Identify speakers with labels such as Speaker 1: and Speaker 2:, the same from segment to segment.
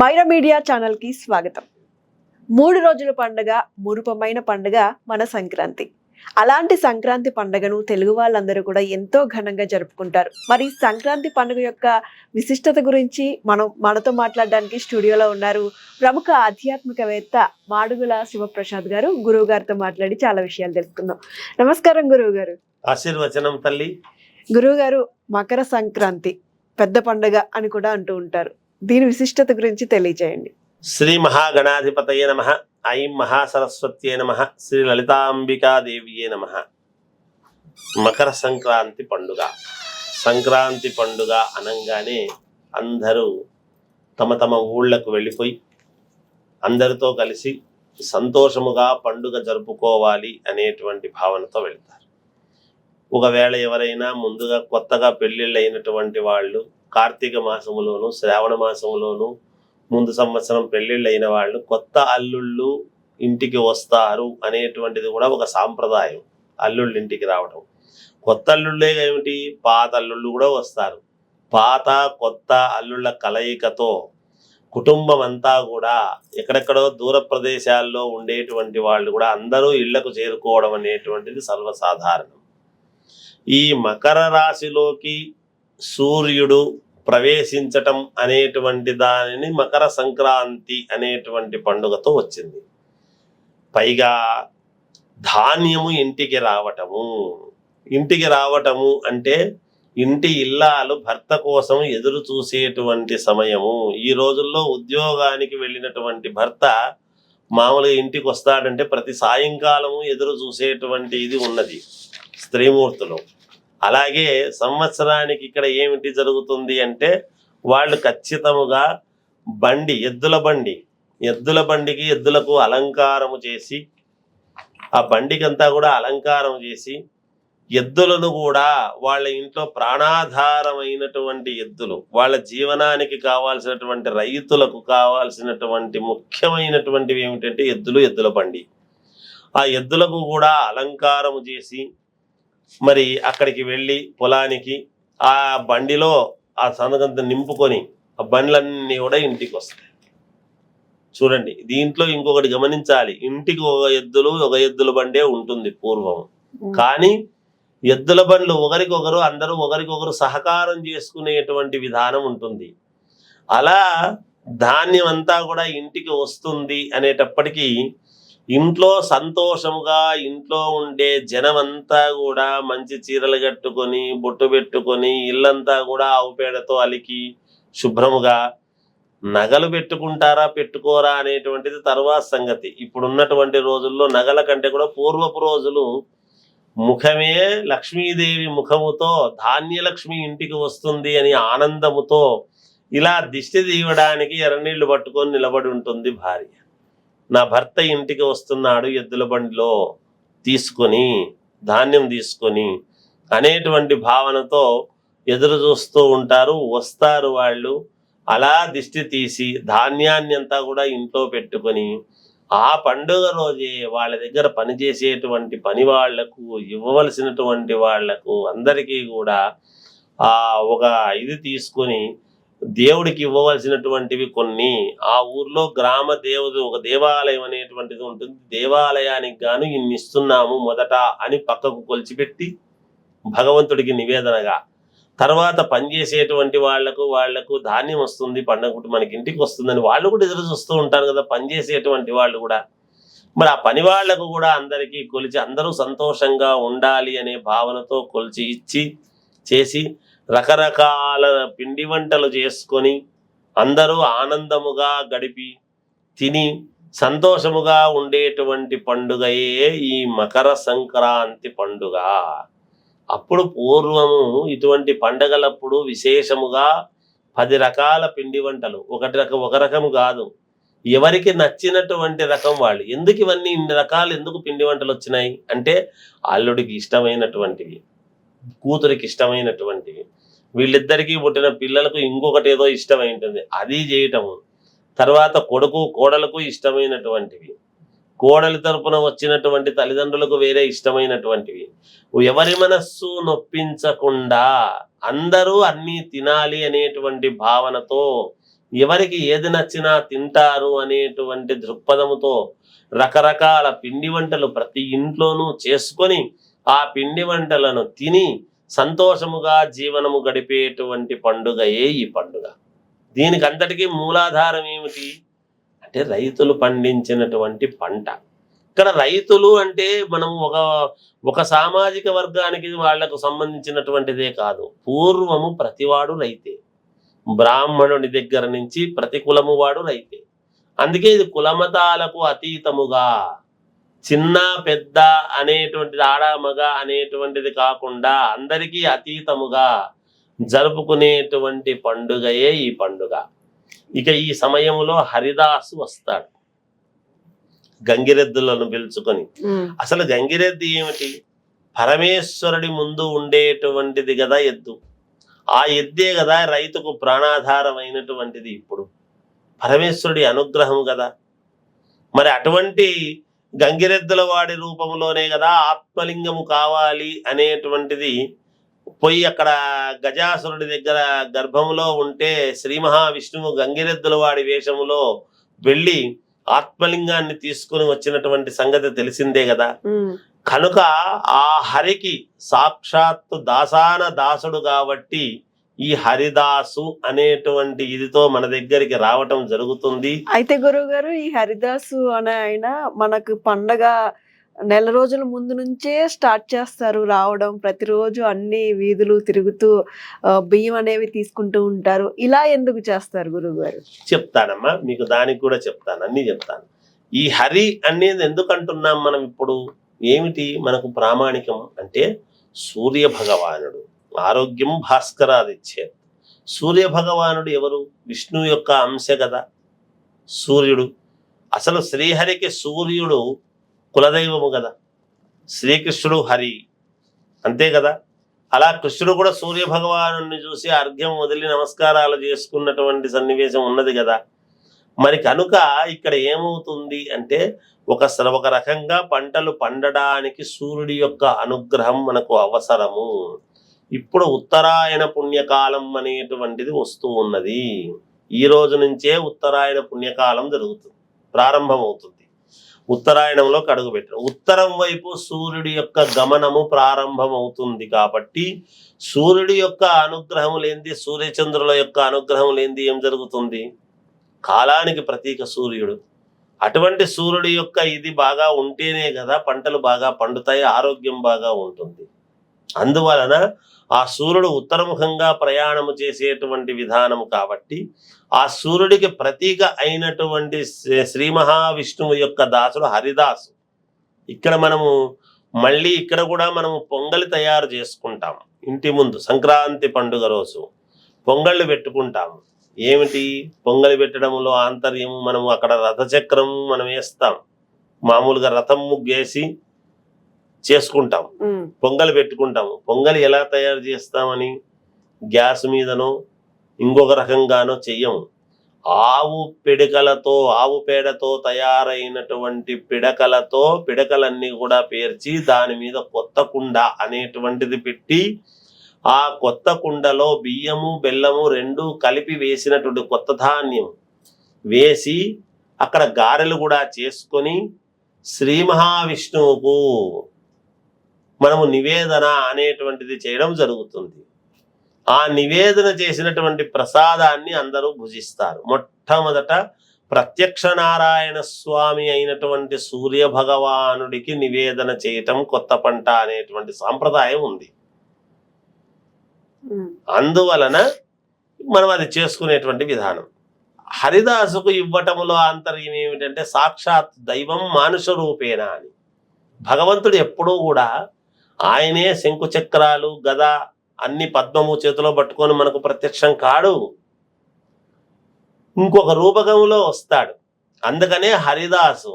Speaker 1: Myra media channel కి స్వాగతం. 3 రోజుల పండుగ, మురుపమైన పండుగ మన సంక్రాంతి. అలాంటి సంక్రాంతి పండుగను తెలుగు వాళ్ళందరూ కూడా ఎంతో ఘనంగా జరుపుకుంటారు. మరి సంక్రాంతి పండుగ యొక్క విశిష్టత గురించి మనతో మాట్లాడడానికి స్టూడియోలో ఉన్నారు ప్రముఖ ఆధ్యాత్మికవేత్త మాడుగుల శివప్రసాద్ గారు. గురువు గారితో మాట్లాడి చాలా విషయాలు తెలుసుకుందాం. నమస్కారం గురువు గారు.
Speaker 2: ఆశీర్వచనం తల్లి.
Speaker 1: గురువు గారు, మకర సంక్రాంతి పెద్ద పండుగ అని కూడా అంటూ ఉంటారు. దీని విశిష్టత గురించి తెలియజేయండి.
Speaker 2: శ్రీ మహాగణాధిపతయే నమః. ఐం మహాసరస్వత్యే నమః. శ్రీ లలితాంబికాదేవియే నమః. మకర సంక్రాంతి పండుగ. సంక్రాంతి పండుగ అనగానే అందరూ తమ తమ ఊళ్ళకు వెళ్ళిపోయి అందరితో కలిసి సంతోషముగా పండుగ జరుపుకోవాలి అనేటువంటి భావనతో వెళ్తారు. ఒకవేళ ఎవరైనా ముందుగా కొత్తగా పెళ్ళిళ్ళు అయినటువంటి వాళ్ళు కార్తీక మాసములోను శ్రావణ మాసములోను ముందు సంవత్సరం పెళ్ళిళ్ళు అయిన వాళ్ళు కొత్త అల్లుళ్ళు ఇంటికి వస్తారు అనేటువంటిది కూడా ఒక సాంప్రదాయం. అల్లుళ్ళు ఇంటికి రావడం, కొత్త అల్లుళ్ళే ఏమిటి, పాత అల్లుళ్ళు కూడా వస్తారు. పాత కొత్త అల్లుళ్ళ కలయికతో కుటుంబం అంతా కూడా ఎక్కడెక్కడో దూర ప్రదేశాల్లో ఉండేటువంటి వాళ్ళు కూడా అందరూ ఇళ్లకు చేరుకోవడం అనేటువంటిది సర్వసాధారణం. ఈ మకర రాశిలోకి సూర్యుడు ప్రవేశించటం అనేటువంటి దానిని మకర సంక్రాంతి అనేటువంటి పండుగతో వచ్చింది. పైగా ధాన్యము ఇంటికి రావటము అంటే ఇంటి ఇల్లాలు భర్త కోసం ఎదురు చూసేటువంటి సమయము. ఈ రోజుల్లో ఉద్యోగానికి వెళ్ళినటువంటి భర్త మామూలుగా ఇంటికి వస్తాడంటే ప్రతి సాయంకాలము ఎదురు చూసేటువంటి ఇది ఉన్నది స్త్రీమూర్తులు. అలాగే సంవత్సరానికి ఇక్కడ ఏమిటి జరుగుతుంది అంటే వాళ్ళు ఖచ్చితముగా ఎద్దుల బండికి ఎద్దులకు అలంకారము చేసి ఆ బండికంతా కూడా అలంకారం చేసి ఎద్దులను కూడా వాళ్ళ ఇంట్లో ప్రాణాధారమైనటువంటి ఎద్దులు, వాళ్ళ జీవనానికి కావాల్సినటువంటి రైతులకు కావాల్సినటువంటి ముఖ్యమైనటువంటివి ఏమిటంటే ఎద్దుల బండి. ఆ ఎద్దులకు కూడా అలంకారము చేసి మరి అక్కడికి వెళ్ళి పొలానికి ఆ బండిలో ఆ సందకంత నింపుకొని ఆ బండ్లన్నీ కూడా ఇంటికి వస్తాయి. చూడండి, దీంట్లో ఇంకొకటి గమనించాలి. ఇంటికి ఒక ఎద్దుల బండే ఉంటుంది పూర్వం. కానీ ఎద్దుల బండ్లు అందరూ ఒకరికొకరు సహకారం చేసుకునేటువంటి విధానం ఉంటుంది. అలా ధాన్యం అంతా కూడా ఇంటికి వస్తుంది అనేటప్పటికీ ఇంట్లో సంతోషముగా ఇంట్లో ఉండే జనమంతా కూడా మంచి చీరలు కట్టుకొని బొట్టు పెట్టుకొని ఇల్లంతా కూడా ఆవు పేడతో అలికి శుభ్రముగా, నగలు పెట్టుకుంటారా పెట్టుకోరా అనేటువంటిది తర్వాత సంగతి. ఇప్పుడున్నటువంటి రోజుల్లో నగల కంటే కూడా పూర్వపు రోజులు ముఖమే లక్ష్మీదేవి ముఖముతో ధాన్యలక్ష్మి ఇంటికి వస్తుంది అని ఆనందముతో ఇలా దిష్టి తీయడానికి ఎర్రనీళ్లు పట్టుకొని నిలబడి ఉంటుంది భార్య. నా భర్త ఇంటికి వస్తున్నాడు ఎద్దుల బండిలో ధాన్యం తీసుకొని అనేటువంటి భావనతో ఎదురు చూస్తూ ఉంటారు. వస్తారు వాళ్ళు. అలా దిష్టి తీసి ధాన్యాన్ని అంతా కూడా ఇంట్లో పెట్టుకొని ఆ పండుగ రోజే వాళ్ళ దగ్గర పనిచేసేటువంటి పని వాళ్లకు ఇవ్వవలసినటువంటి వాళ్లకు అందరికీ కూడా ఒక ఇది తీసుకొని దేవుడికి ఇవ్వవలసినటువంటివి కొన్ని, ఆ ఊర్లో గ్రామ దేవత ఒక దేవాలయం అనేటువంటిది ఉంటుంది, దేవాలయానికి గాను ఇన్ని ఇస్తున్నాము మొదట అని పక్కకు కొలిచిపెట్టి భగవంతుడికి నివేదనగా, తర్వాత పనిచేసేటువంటి వాళ్లకు ధాన్యం వస్తుంది, పండగ మనకి ఇంటికి వస్తుందని వాళ్ళు కూడా ఎదురు చూస్తూ ఉంటారు కదా పనిచేసేటువంటి వాళ్ళు కూడా. మరి ఆ పని వాళ్లకు కూడా అందరికీ కొలిచి అందరూ సంతోషంగా ఉండాలి అనే భావనతో కొలిచి ఇచ్చి చేసి రకరకాల పిండి వంటలు చేసుకొని అందరూ ఆనందముగా గడిపి తిని సంతోషముగా ఉండేటువంటి పండుగయే ఈ మకర సంక్రాంతి పండుగ. అప్పుడు పూర్వము ఇటువంటి పండగలప్పుడు విశేషముగా 10 రకాల పిండి వంటలు, ఒక రకము కాదు, ఎవరికి నచ్చినటువంటి రకం వాళ్ళు. ఎందుకు ఇవన్నీ ఇన్ని రకాలు ఎందుకు పిండి వంటలు వచ్చినాయి అంటే అల్లుడికి ఇష్టమైనటువంటివి, కూతురికి ఇష్టమైనటువంటివి, వీళ్ళిద్దరికీ పుట్టిన పిల్లలకు ఇంకొకటి ఏదో ఇష్టమై ఉంటుంది అది చేయటము, తర్వాత కొడుకు కోడలకు ఇష్టమైనటువంటివి, కోడలి తరపున వచ్చినటువంటి తల్లిదండ్రులకు వేరే ఇష్టమైనటువంటివి, ఎవరి మనస్సు నొప్పించకుండా అందరూ అన్నీ తినాలి అనేటువంటి భావనతో ఎవరికి ఏది నచ్చినా తింటారు అనేటువంటి దృక్పథముతో రకరకాల పిండి వంటలు ప్రతి ఇంట్లోనూ చేసుకొని ఆ పిండి వంటలను తిని సంతోషముగా జీవనము గడిపేటువంటి పండుగయే ఈ పండుగ. దీనికి అంతటికీ మూలాధారం ఏమిటి అంటే రైతులు పండించినటువంటి పంట. ఇక్కడ రైతులు అంటే మనం ఒక సామాజిక వర్గానికి వాళ్లకు సంబంధించినటువంటిదే కాదు. పూర్వము ప్రతివాడు రైతే, బ్రాహ్మణుని దగ్గర నుంచి ప్రతి కులము వాడు రైతే. అందుకే ఇది కులమతాలకు అతీతముగా చిన్న పెద్ద అనేటువంటిది, ఆడ మగ అనేటువంటిది కాకుండా అందరికీ అతీతముగా జరుపుకునేటువంటి పండుగయే ఈ పండుగ. ఇక ఈ సమయంలో హరిదాసు వస్తాడు గంగిరెద్దులను పిలుచుకొని. అసలు గంగిరెద్దు ఏమిటి? పరమేశ్వరుడి ముందు ఉండేటువంటిది కదా ఎద్దు. ఆ ఎద్దే కదా రైతుకు ప్రాణాధారమైనటువంటిది. ఇప్పుడు పరమేశ్వరుడి అనుగ్రహం కదా. మరి అటువంటి గంగిరెద్దుల వాడి రూపంలోనే కదా ఆత్మలింగము కావాలి అనేటువంటిది పోయి అక్కడ గజాసురుడి దగ్గర గర్భంలో ఉంటే శ్రీ మహావిష్ణువు గంగిరెద్దుల వాడి వేషములో వెళ్ళి ఆత్మలింగాన్ని తీసుకుని వచ్చినటువంటి సంగతి తెలిసిందే కదా. కనుక ఆ హరికి సాక్షాత్తు దాసాన దాసుడు కాబట్టి ఈ హరిదాసు అనేటువంటి ఇదితో మన దగ్గరికి రావటం జరుగుతుంది.
Speaker 1: అయితే గురువు గారు, ఈ హరిదాసు అనే ఆయన మనకు పండగ నెల రోజుల ముందు నుంచే స్టార్ట్ చేస్తారు రావడం. ప్రతిరోజు అన్ని వీధులు తిరుగుతూ బియ్యం అనేవి తీసుకుంటూ ఉంటారు. ఇలా ఎందుకు చేస్తారు గురువు గారు?
Speaker 2: చెప్తానమ్మా, మీకు దానికి కూడా చెప్తాను, అన్ని చెప్తాను. ఈ హరి అనేది ఎందుకు అంటున్నాం మనం ఇప్పుడు? ఏమిటి మనకు ప్రామాణికం అంటే సూర్య భగవానుడు. ఆరోగ్యం భాస్కరాదిచ్చేది. సూర్య భగవానుడు ఎవరు? విష్ణు యొక్క అంశ కదా సూర్యుడు. అసలు శ్రీహరికి సూర్యుడు కులదైవము కదా. శ్రీకృష్ణుడు హరి, అంతే కదా. అలా కృష్ణుడు కూడా సూర్య భగవాను చూసి అర్ఘ్యం వదిలి నమస్కారాలు చేసుకున్నటువంటి సన్నివేశం ఉన్నది కదా. మరి కనుక ఇక్కడ ఏమవుతుంది అంటే ఒక రకంగా పంటలు పండడానికి సూర్యుడి యొక్క అనుగ్రహం మనకు అవసరము. ఇప్పుడు ఉత్తరాయణ పుణ్యకాలం అనేటువంటిది వస్తూ ఉన్నది. ఈ రోజు నుంచే ఉత్తరాయణ పుణ్యకాలం జరుగుతుంది, ప్రారంభమవుతుంది. ఉత్తరాయణంలో అడుగు పెట్టడం, ఉత్తరం వైపు సూర్యుడి యొక్క గమనము ప్రారంభమవుతుంది. కాబట్టి సూర్యుడి యొక్క అనుగ్రహం లేనిది, సూర్యచంద్రుల యొక్క అనుగ్రహం లేనిది ఏం జరుగుతుంది? కాలానికి ప్రతీక సూర్యుడు. అటువంటి సూర్యుడి యొక్క ఇది బాగా ఉంటేనే కదా పంటలు బాగా పండుతాయి, ఆరోగ్యం బాగా ఉంటుంది. అందువలన ఆ సూర్యుడు ఉత్తరముఖంగా ప్రయాణము చేసేటువంటి విధానము కాబట్టి ఆ సూర్యుడికి ప్రతీక అయినటువంటి శ్రీ మహావిష్ణువు యొక్క దాసుడు హరిదాసు. ఇక్కడ మనము మళ్ళీ ఇక్కడ కూడా మనము పొంగలి తయారు చేసుకుంటాం. ఇంటి ముందు సంక్రాంతి పండుగ రోజు పొంగళ్ళు పెట్టుకుంటాము. ఏమిటి పొంగలి పెట్టడంలో ఆంతర్యము? మనము అక్కడ రథచక్రం మనం వేస్తాం, మామూలుగా రథం ముగ్గేసి చేసుకుంటాం, పొంగలి పెట్టుకుంటాము. పొంగలి ఎలా తయారు చేస్తామని గ్యాస్ మీదనో ఇంకొక రకంగానో చెయ్యము. ఆవు పిడకలతో, ఆవు పేడతో తయారైనటువంటి పిడకలన్నీ కూడా పేర్చి దాని మీద కొత్త కుండ అనేటువంటిది పెట్టి ఆ కొత్త కుండలో బియ్యము బెల్లము రెండు కలిపి వేసినటువంటి కొత్త ధాన్యం వేసి అక్కడ గారెలు కూడా చేసుకొని శ్రీ మహావిష్ణువుకు మనము నివేదన అనేటువంటిది చేయడం జరుగుతుంది. ఆ నివేదన చేసినటువంటి ప్రసాదాన్ని అందరూ భుజిస్తారు. మొట్టమొదట ప్రత్యక్ష నారాయణ స్వామి అయినటువంటి సూర్య భగవానుడికి నివేదన చేయటం కొత్త పంట అనేటువంటి సాంప్రదాయం ఉంది. అందువలన మనం అది చేసుకునేటువంటి విధానం. హరిదాసుకు ఇవ్వటంలో ఆంతర్యం ఏమిటంటే సాక్షాత్ దైవం మానుష రూపేణ అని. భగవంతుడు ఎప్పుడూ కూడా ఆయనే శంకు చక్రాలు గద అన్ని పద్మము చేతిలో పట్టుకొని మనకు ప్రత్యక్షం కాడు, ఇంకొక రూపకంలో వస్తాడు. అందుకనే హరిదాసు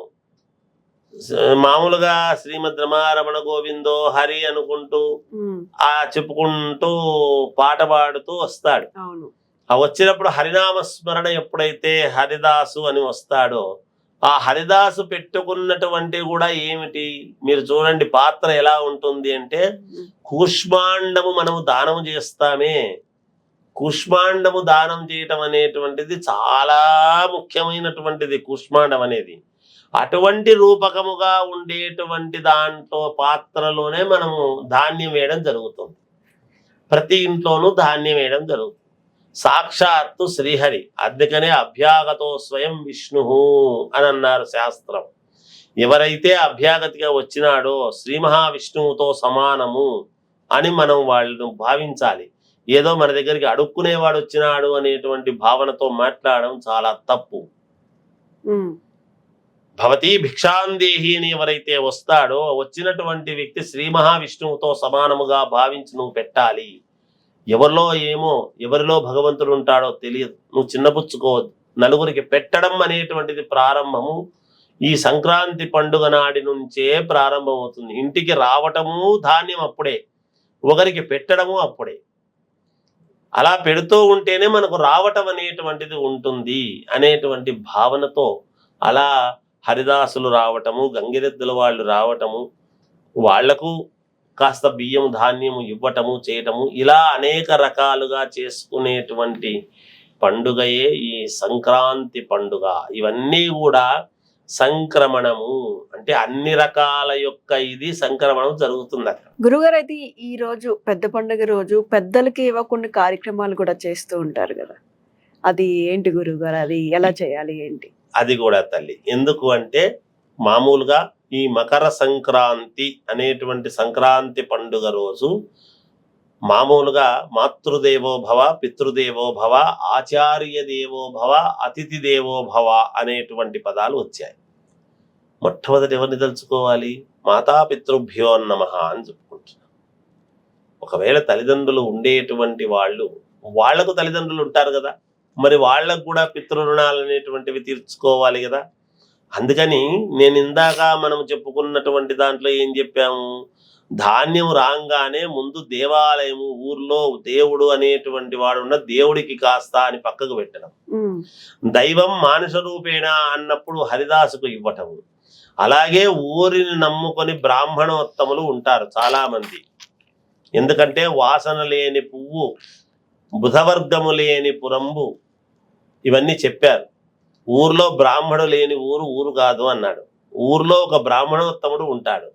Speaker 2: మామూలుగా శ్రీమద్ రమారమణ గోవిందో హరి అనుకుంటూ చెప్పుకుంటూ పాట పాడుతూ వస్తాడు. ఆ వచ్చినప్పుడు హరినామస్మరణ ఎప్పుడైతే హరిదాసు అని వస్తాడో ఆ హరిదాసు పెట్టుకున్నటువంటి కూడా ఏమిటి మీరు చూడండి, పాత్ర ఎలా ఉంటుంది అంటే కూష్మాండము మనము దానము చేస్తామే, కుష్మాండము దానం చేయటం అనేటువంటిది చాలా ముఖ్యమైనటువంటిది. కుష్మాండం అనేది అటువంటి రూపకముగా ఉండేటువంటి దాంట్లో పాత్రలోనే మనము ధాన్యం వేయడం జరుగుతుంది. ప్రతి ఇంట్లోనూ ధాన్యం వేయడం జరుగుతుంది. సాక్షాత్తు శ్రీహరి, అందుకనే అభ్యాగతో స్వయం విష్ణు అని అన్నారు శాస్త్రం. ఎవరైతే అభ్యాగతిగా వచ్చినాడో శ్రీ మహావిష్ణువుతో సమానము అని మనం వాళ్ళను భావించాలి. ఏదో మన దగ్గరికి అడుక్కునేవాడు వచ్చినాడు అనేటువంటి భావనతో మాట్లాడడం చాలా తప్పు. భవతి భిక్షాందేహి అని ఎవరైతే వస్తాడో వచ్చినటువంటి వ్యక్తి శ్రీ మహావిష్ణువుతో సమానముగా భావించి నువ్వు పెట్టాలి. ఎవరిలో భగవంతుడు ఉంటాడో తెలియదు, నువ్వు చిన్నపుచ్చుకోవద్దు. నలుగురికి పెట్టడం అనేటువంటిది ప్రారంభము ఈ సంక్రాంతి పండుగ నాడి నుంచే ప్రారంభమవుతుంది. ఇంటికి రావటము ధాన్యం అప్పుడే, ఒకరికి పెట్టడము అప్పుడే. అలా పెడుతూ ఉంటేనే మనకు రావటం అనేటువంటిది ఉంటుంది అనేటువంటి భావనతో అలా హరిదాసులు రావటము, గంగిరెద్దుల వాళ్ళు రావటము, వాళ్లకు కాస్త బియ్యం ధాన్యము ఇవ్వటము చేయటము, ఇలా అనేక రకాలుగా చేసుకునేటువంటి పండుగయే ఈ సంక్రాంతి పండుగ. ఇవన్నీ కూడా సంక్రమణము అంటే అన్ని రకాల యొక్క ఇది సంక్రమణం జరుగుతుంది అక్కడ.
Speaker 1: గురుగారు, అయితే ఈ రోజు పెద్ద పండుగ రోజు పెద్దలకి ఏవో కొన్ని కార్యక్రమాలు కూడా చేస్తూ ఉంటారు కదా, అది ఏంటి గురుగారు? అది ఎలా చేయాలి ఏంటి?
Speaker 2: అది కూడా తల్లి ఎందుకు అంటే మామూలుగా ఈ మకర సంక్రాంతి అనేటువంటి సంక్రాంతి పండుగ రోజు మామూలుగా మాతృదేవో భవ, పితృదేవో భవ, ఆచార్య దేవో భవ, అతిథి దేవో భవ అనేటువంటి పదాలు వచ్చాయి. మొట్టమొదటి ఎవరిని తలుచుకోవాలి? మాతాపితృభ్యో నమః అని చెప్పుకుంటున్నాం. ఒకవేళ తల్లిదండ్రులు ఉండేటువంటి వాళ్లకు తల్లిదండ్రులు ఉంటారు కదా, మరి వాళ్లకు కూడా పితృరుణాలు అనేటువంటివి తీర్చుకోవాలి కదా. అందుకని నేను ఇందాక మనం చెప్పుకున్నటువంటి దాంట్లో ఏం చెప్పాము? ధాన్యం రాగానే ముందు దేవాలయము, ఊర్లో దేవుడు అనేటువంటి వాడు ఉన్న దేవుడికి కాస్త అని పక్కకు పెట్టడం, దైవం మానుష రూపేణ అన్నప్పుడు హరిదాసుకు ఇవ్వటము. అలాగే ఊరిని నమ్ముకొని బ్రాహ్మణోత్తములు ఉంటారు చాలా మంది. ఎందుకంటే వాసన లేని పువ్వు, బుధవర్గము లేని పురంబు, ఇవన్నీ చెప్పారు. ఊర్లో బ్రాహ్మడు లేని ఊరు కాదు అన్నాడు. ఊర్లో ఒక బ్రాహ్మణోత్తముడు ఉంటాడు.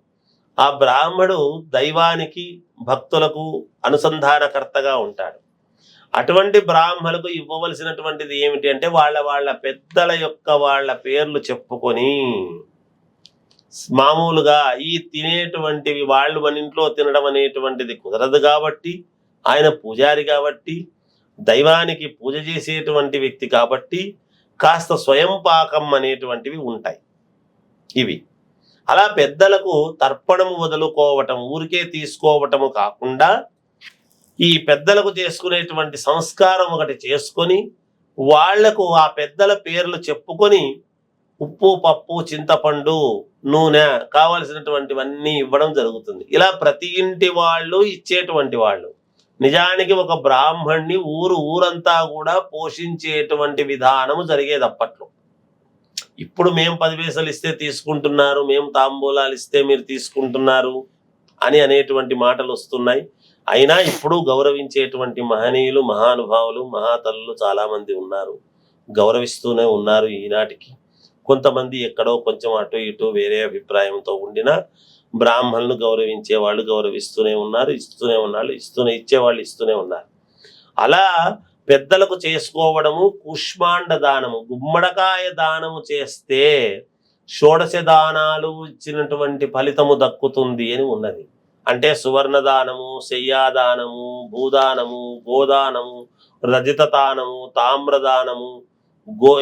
Speaker 2: ఆ బ్రాహ్మడు దైవానికి భక్తులకు అనుసంధానకర్తగా ఉంటాడు. అటువంటి బ్రాహ్మణులకు ఇవ్వవలసినటువంటిది ఏమిటి అంటే వాళ్ళ పెద్దల యొక్క వాళ్ళ పేర్లు చెప్పుకొని, మామూలుగా ఈ తినేటువంటివి వాళ్ళు మన ఇంట్లో తినడం అనేటువంటిది కుదరదు కాబట్టి, ఆయన పూజారి కాబట్టి, దైవానికి పూజ చేసేటువంటి వ్యక్తి కాబట్టి కాస్త స్వయం పాకం అనేటువంటివి ఉంటాయి. ఇవి అలా పెద్దలకు తర్పణము వదులుకోవటం, ఊరికే తీసుకోవటము కాకుండా ఈ పెద్దలకు చేసుకునేటువంటి సంస్కారం ఒకటి చేసుకొని వాళ్లకు ఆ పెద్దల పేర్లు చెప్పుకొని ఉప్పు, పప్పు, చింతపండు, నూనె కావలసినటువంటివన్నీ ఇవ్వడం జరుగుతుంది. ఇలా ప్రతి ఇంటి వాళ్ళు ఇచ్చేటువంటి వాళ్ళు. నిజానికి ఒక బ్రాహ్మణ్ణి ఊరంతా కూడా పోషించేటువంటి విధానము జరిగేది అప్పట్లో. ఇప్పుడు మేము 10 పైసలు ఇస్తే తీసుకుంటున్నారు, మేము తాంబూలాలు ఇస్తే మీరు తీసుకుంటున్నారు అని అనేటువంటి మాటలు వస్తున్నాయి. అయినా ఇప్పుడు గౌరవించేటువంటి మహనీయులు, మహానుభావులు, మహాతల్లులు చాలా మంది ఉన్నారు, గౌరవిస్తూనే ఉన్నారు ఈనాటికి. కొంతమంది ఎక్కడో కొంచెం అటు ఇటు వేరే అభిప్రాయంతో ఉండినా బ్రాహ్మణులను గౌరవించే వాళ్ళు గౌరవిస్తూనే ఉన్నారు, ఇచ్చేవాళ్ళు ఇస్తూనే ఉన్నారు. అలా పెద్దలకు చేసుకోవడము కుష్మాండ దానము, గుమ్మడికాయ దానము చేస్తే షోడశ దానాలు ఇచ్చినటువంటి ఫలితము దక్కుతుంది అని ఉన్నది. అంటే సువర్ణ దానము, శయ్యాదానము, భూదానము, గోదానము, రజిత దానము, తామ్రదానము,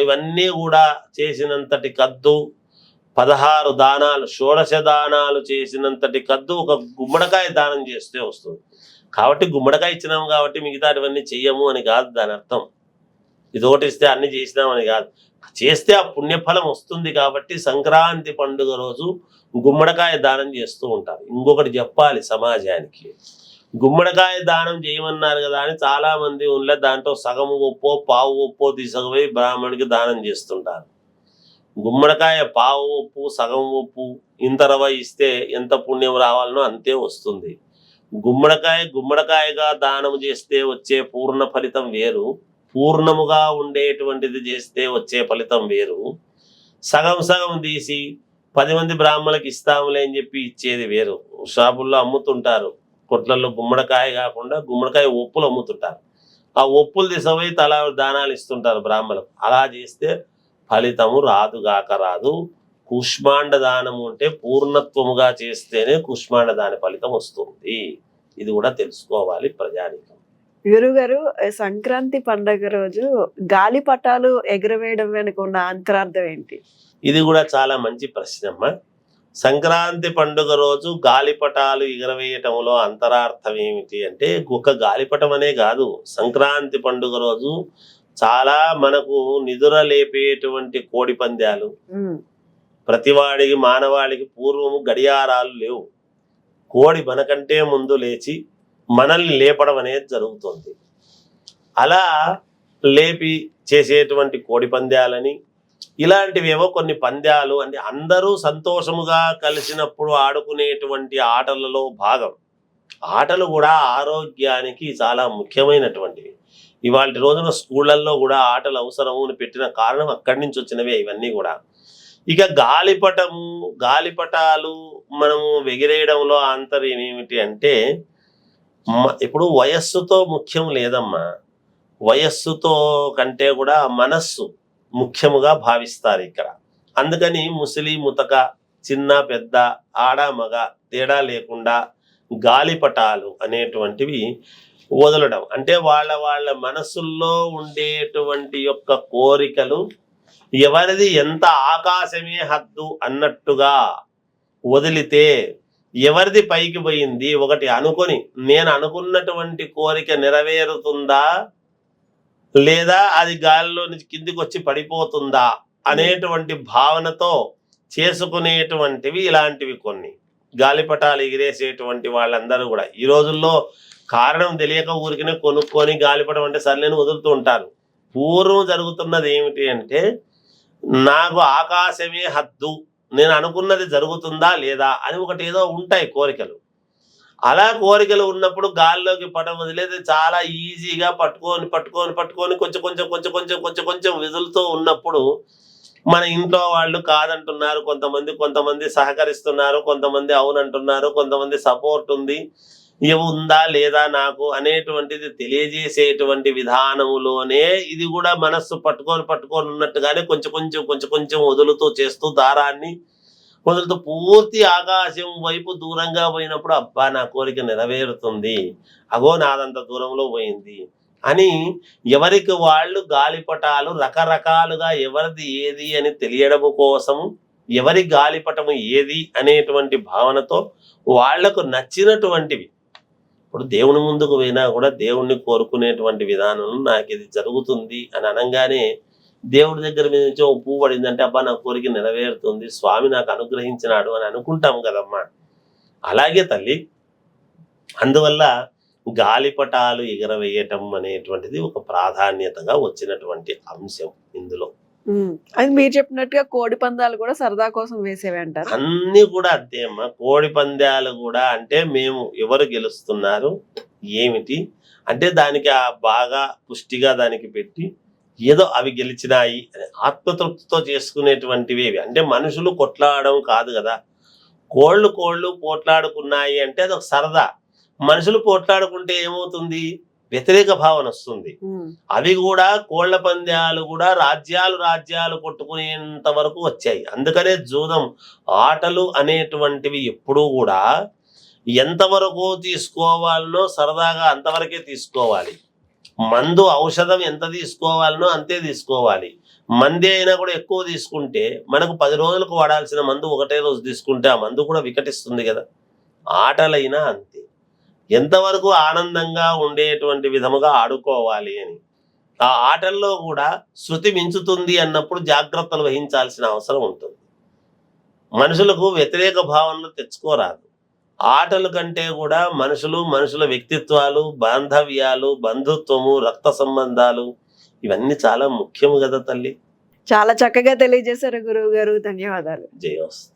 Speaker 2: ఇవన్నీ కూడా చేసినంతటి కద్దు 16 దానాలు, షోడశ దానాలు చేసినంతటి కద్దు ఒక గుమ్మడికాయ దానం చేస్తే వస్తుంది. కాబట్టి గుమ్మడికాయ ఇచ్చినాము కాబట్టి మిగతాటివన్నీ చెయ్యము అని కాదు దాని అర్థం. ఇదొకటి ఇస్తే అన్ని చేసినామని కాదు, చేస్తే ఆ పుణ్యఫలం వస్తుంది. కాబట్టి సంక్రాంతి పండుగ రోజు గుమ్మడికాయ దానం చేస్తూ ఉంటారు. ఇంకొకటి చెప్పాలి సమాజానికి, గుమ్మడికాయ దానం చేయమన్నారు కదా అని చాలా మంది ఉండే దాంట్లో సగము ఒప్పో పావు ఒప్పో తీసుకుపోయి బ్రాహ్మణుడికి దానం చేస్తుంటారు. గుమ్మడికాయ పావు ఒప్పు, సగం ఒప్పు, ఇంతరవ ఇస్తే ఎంత పుణ్యం రావాలనో అంతే వస్తుంది. గుమ్మడికాయగా దానం చేస్తే వచ్చే పూర్ణ ఫలితం వేరు, పూర్ణముగా ఉండేటువంటిది చేస్తే వచ్చే ఫలితం వేరు. సగం సగం తీసి 10 మంది బ్రాహ్మణులకు ఇస్తాములే అని చెప్పి ఇచ్చేది వేరు. షాపుల్లో అమ్ముతుంటారు, కొట్లలో గుమ్మడికాయ కాకుండా గుమ్మడికాయ ఒప్పులు అమ్ముతుంటారు. ఆ ఒప్పులు తీసుకుపోయి తలా దానాలు ఇస్తుంటారు బ్రాహ్మణులకు. అలా చేస్తే ఫలితము రాదుగాక రాదు. కుష్మాండ దానము అంటే పూర్ణత్వముగా చేస్తేనే కుష్మాండ దాన ఫలితం వస్తుంది. ఇది కూడా తెలుసుకోవాలి ప్రజానికం.
Speaker 1: గురుగారు, సంక్రాంతి పండగ రోజు గాలిపటాలు ఎగురవేయడం వెనుక ఉన్న అంతరార్థం ఏంటి?
Speaker 2: ఇది కూడా చాలా మంచి ప్రశ్నమ్మ. సంక్రాంతి పండుగ రోజు గాలిపటాలు ఎగరవేయటంలో అంతరార్థం ఏమిటి అంటే, ఒక గాలిపటం అనే కాదు, సంక్రాంతి పండుగ రోజు చాలా మనకు నిదుర లేపేటువంటి కోడి పందాలు. ప్రతివాడికి మానవాళికి పూర్వము గడియారాలు లేవు. కోడి మనకంటే ముందు లేచి మనల్ని లేపడం అనేది జరుగుతుంది. అలా లేపి చేసేటువంటి కోడి పందాలని, ఇలాంటివేవో కొన్ని పందాలు అంటే అందరూ సంతోషముగా కలిసినప్పుడు ఆడుకునేటువంటి ఆటలలో భాగం. ఆటలు కూడా ఆరోగ్యానికి చాలా ముఖ్యమైనటువంటివి. ఇవాళ రోజున స్కూళ్ళల్లో కూడా ఆటలు అవసరము అని పెట్టిన కారణం అక్కడి నుంచి వచ్చినవే ఇవన్నీ కూడా. ఇక గాలిపటాలు మనము ఎగిరేయడంలో ఆంతర్యం ఏమిటి అంటే, ఇప్పుడు వయస్సుతో ముఖ్యం లేదమ్మా. వయస్సుతో కంటే కూడా మనస్సు ముఖ్యముగా భావిస్తారు ఇక్కడ. అందుకని ముసలి ముతక, చిన్న పెద్ద, ఆడ మగ తేడా లేకుండా గాలిపటాలు అనేటువంటివి వదలడం అంటే వాళ్ళ మనసుల్లో ఉండేటువంటి యొక్క కోరికలు ఎవరిది ఎంత ఆకాశమే హద్దు అన్నట్టుగా వదిలితే ఎవరిది పైకి పోయింది ఒకటి అనుకొని, నేను అనుకున్నటువంటి కోరిక నెరవేరుతుందా లేదా అది గాలిలో నుంచి కిందికి వచ్చి పడిపోతుందా అనేటువంటి భావనతో చేసుకునేటువంటివి ఇలాంటివి కొన్ని. గాలిపటాలు ఎగిరేసేటువంటి వాళ్ళందరూ కూడా ఈ రోజుల్లో కారణం తెలియక ఊరికనే కొనుక్కొని గాలిపటం అంటే సర్లేని వదులుతూ ఉంటారు. పూర్వం జరుగుతున్నది ఏమిటి అంటే, నాకు ఆకాశమే హద్దు, నేను అనుకున్నది జరుగుతుందా లేదా అని ఒకటి ఏదో ఉంటాయి కోరికలు. అలా కోరికలు ఉన్నప్పుడు గాల్లోకి పటం వదిలేది చాలా ఈజీగా పట్టుకొని కొంచెం విదులుతూ ఉన్నప్పుడు మన ఇంట్లో వాళ్ళు కాదంటున్నారు, కొంతమంది సహకరిస్తున్నారు, కొంతమంది అవునంటున్నారు, కొంతమంది సపోర్ట్ ఉంది, ఉందా లేదా నాకు అనేటువంటిది తెలియజేసేటువంటి విధానములోనే ఇది కూడా మనస్సు పట్టుకొని ఉన్నట్టుగానే కొంచెం వదులుతూ చేస్తూ దారాన్ని వదులుతూ పూర్తి ఆకాశం వైపు దూరంగా పోయినప్పుడు అబ్బా నా కోరిక నెరవేరుతుంది, అగో నాదంత దూరంలో పోయింది అని ఎవరికి వాళ్ళు గాలిపటాలు రకరకాలుగా ఎవరిది ఏది అని తెలియడము కోసం, ఎవరి గాలిపటము ఏది అనేటువంటి భావనతో వాళ్లకు నచ్చినటువంటివి. ఇప్పుడు దేవుని ముందుకు పోయినా కూడా దేవుణ్ణి కోరుకునేటువంటి విధానం, నాకు ఇది జరుగుతుంది అని అనగానే దేవుడి దగ్గర మీద నుంచి ఓ పువ్వు పడిందంటే అబ్బా నా కోరిక నెరవేరుతుంది, స్వామి నాకు అనుగ్రహించినాడు అని అనుకుంటాం కదమ్మా. అలాగే తల్లి, అందువల్ల గాలిపటాలు ఎగరవేయటం అనేటువంటిది ఒక ప్రాధాన్యతగా వచ్చినటువంటి అంశం ఇందులో.
Speaker 1: అది మీరు చెప్పినట్టుగా కోడి పందాలు కూడా సరదా కోసం వేసేవి అంటారు.
Speaker 2: అన్ని కూడా అంతే అమ్మా. కోడి పందాలు కూడా అంటే మేము ఎవరు గెలుస్తున్నారు ఏమిటి అంటే దానికి బాగా పుష్టిగా దానికి పెట్టి ఏదో అవి గెలిచినాయి అని ఆత్మతృప్తితో చేసుకునేటువంటివి. అంటే మనుషులు కొట్లాడడం కాదు కదా. కోళ్ళు పోట్లాడుకున్నాయి అంటే అది ఒక సరదా. మనుషులు పోట్లాడుకుంటే ఏమవుతుంది, వ్యతిరేక భావన వస్తుంది. అవి కూడా కోళ్ల పంద్యాలు కూడా రాజ్యాలు కొట్టుకునేంత వరకు వచ్చాయి. అందుకనే జూదం ఆటలు అనేటువంటివి ఎప్పుడూ కూడా ఎంతవరకు తీసుకోవాలనో సరదాగా అంతవరకే తీసుకోవాలి. మందు ఔషధం ఎంత తీసుకోవాలనో అంతే తీసుకోవాలి. మంది అయినా కూడా ఎక్కువ తీసుకుంటే మనకు 10 రోజులకు వాడాల్సిన మందు ఒకటే రోజు తీసుకుంటే ఆ మందు కూడా వికటిస్తుంది కదా. ఆటలైనా అంతే, ఎంతవరకు ఆనందంగా ఉండేటువంటి విధముగా ఆడుకోవాలి అని. ఆ ఆటల్లో కూడా శృతి మించుతుంది అన్నప్పుడు జాగ్రత్తలు వహించాల్సిన అవసరం ఉంటుంది. మనుషులకు వ్యతిరేక భావనలు తెచ్చుకోరాదు. ఆటల కంటే కూడా మనుషుల వ్యక్తిత్వాలు, బాంధవ్యాలు, బంధుత్వము, రక్త సంబంధాలు ఇవన్నీ చాలా ముఖ్యము కదా తల్లి.
Speaker 1: చాలా చక్కగా తెలియజేశారు గురువు గారు, ధన్యవాదాలు.
Speaker 2: జయోస్తు.